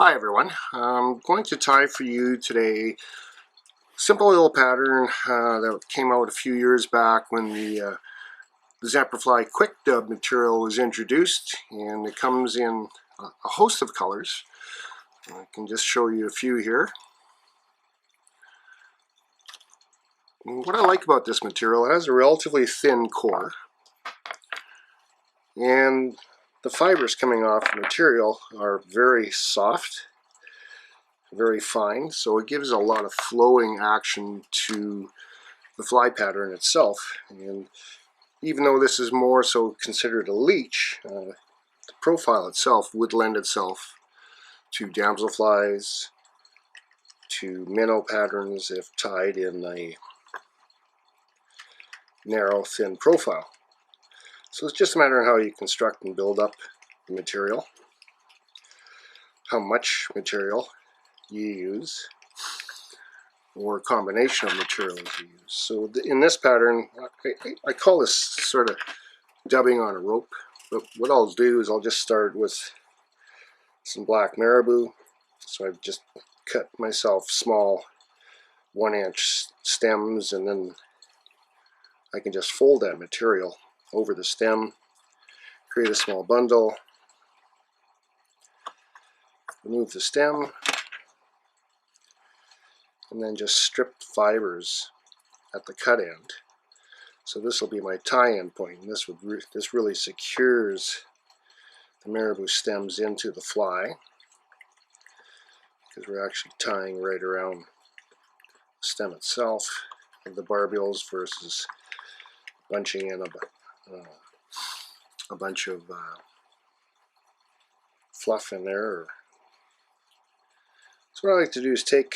Hi everyone, I'm going to tie for you today a simple little pattern that came out a few years back when the Zamperfly Quick Dub material was introduced, and it comes in a host of colors. I can just show you a few here. And what I like about this material, it has a relatively thin core, and the fibers coming off the material are very soft, very fine, so it gives a lot of flowing action to the fly pattern itself. And even though this is more so considered a leech, the profile itself would lend itself to damselflies, to minnow patterns if tied in a narrow, thin profile. So it's just a matter of how you construct and build up the material, how much material you use, or a combination of materials you use. So in this pattern, I call this sort of dubbing on a rope, but what I'll do is I'll just start with some black marabou. So I've just cut myself small 1-inch stems, and then I can just fold that material over the stem, create a small bundle, remove the stem, and then just strip fibers at the cut end. So this will be my tie-in point, and this really secures the marabou stems into the fly, because we're actually tying right around the stem itself of the barbules versus bunching in a bunch of fluff in there. So what I like to do is take,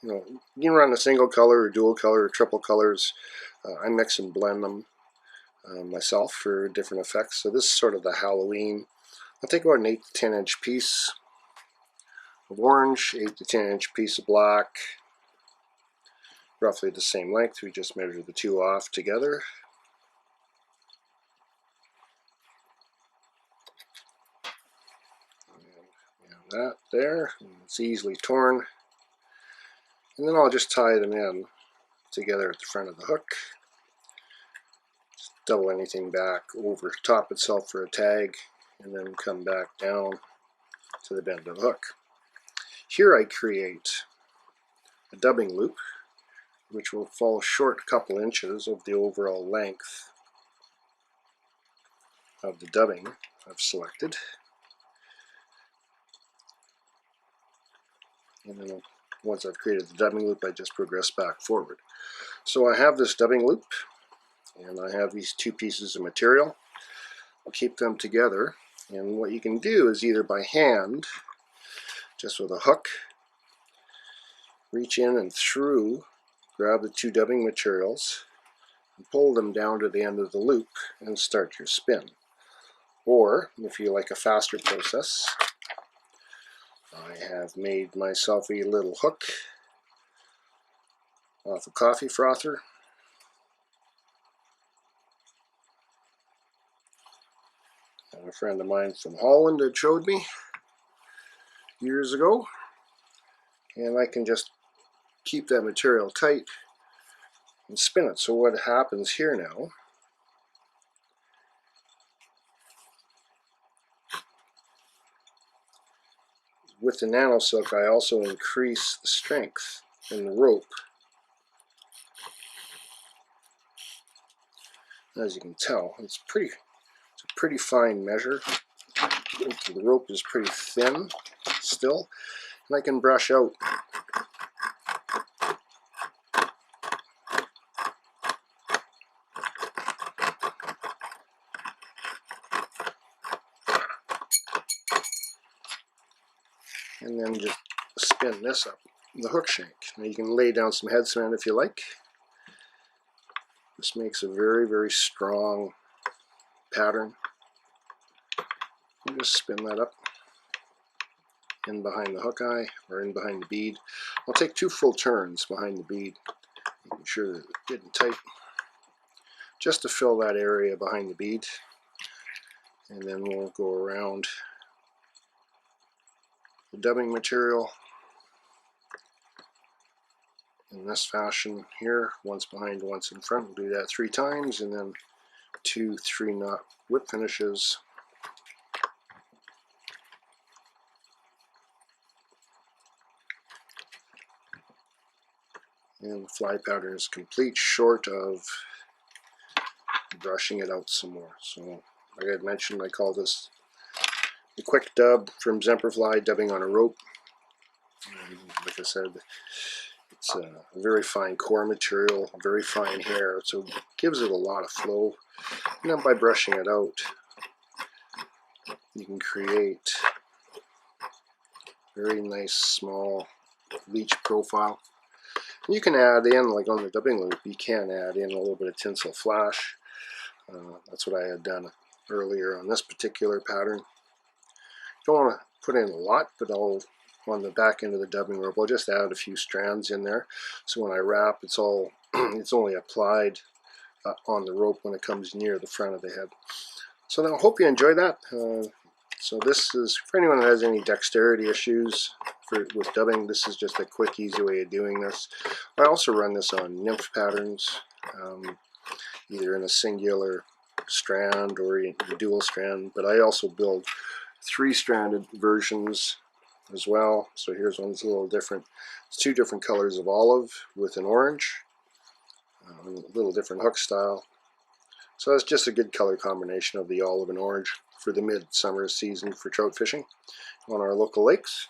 you can run a single color or dual color or triple colors. I mix and blend them myself for different effects. So this is sort of the Halloween. I'll take about an 8 to 10 inch piece of orange, 8 to 10 inch piece of black, roughly the same length. We just measure the two off together. That there, it's easily torn, and then I'll just tie them in together at the front of the hook. Just double anything back over top itself for a tag, and then come back down to the bend of the hook. Here I create a dubbing loop, which will fall short a couple inches of the overall length of the dubbing I've selected. And then once I've created the dubbing loop, I just progress back forward. So I have this dubbing loop, and I have these two pieces of material. I'll keep them together, and what you can do is either by hand, just with a hook, reach in and through, grab the two dubbing materials, and pull them down to the end of the loop and start your spin. Or, if you like a faster process, I have made myself a little hook off a coffee frother. And a friend of mine from Holland had showed me years ago. And I can just keep that material tight and spin it. So what happens here now, with the nano silk, I also increase the strength in the rope. As you can tell, it's a pretty fine measure. The rope is pretty thin still, and I can brush out and then just spin this up the hook shank. Now you can lay down some head cement if you like. This makes a very, very strong pattern. You just spin that up in behind the hook eye or in behind the bead. I'll take 2 full turns behind the bead, making sure that it's getting tight, just to fill that area behind the bead, and then we'll go around the dubbing material in this fashion here, once behind, once in front. We'll do that 3 times, and then 2 3-knot whip finishes. And the fly pattern is complete, short of brushing it out some more. So, like I had mentioned, I call this the quick dub from Zemperfly, dubbing on a rope. And like I said, it's a very fine core material, very fine hair, so it gives it a lot of flow. And then by brushing it out, you can create very nice small Leech profile. You can add in, like on the dubbing loop, you can add in a little bit of tinsel flash. That's what I had done earlier on this particular pattern. Don't want to put in a lot, but on the back end of the dubbing rope, I'll just add a few strands in there. So when I wrap, it's all it's only applied on the rope when it comes near the front of the head. So then I hope you enjoy that. So this is for anyone that has any dexterity issues with dubbing. This is just a quick, easy way of doing this. I also run this on nymph patterns, either in a singular strand or a dual strand, but I also build 3-stranded versions as well. So here's one that's a little different. It's 2 different colors of olive with an orange, a little different hook style. So that's just a good color combination of the olive and orange for the midsummer season for trout fishing on our local lakes.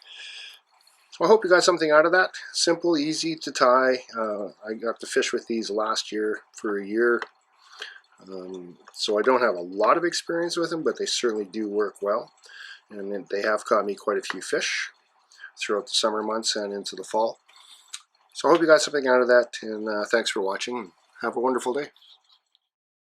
So I hope you got something out of that. Simple, easy to tie. I got to fish with these last year for a year. So I don't have a lot of experience with them, but they certainly do work well. And they have caught me quite a few fish throughout the summer months and into the fall. So I hope you got something out of that, and thanks for watching. Have a wonderful day.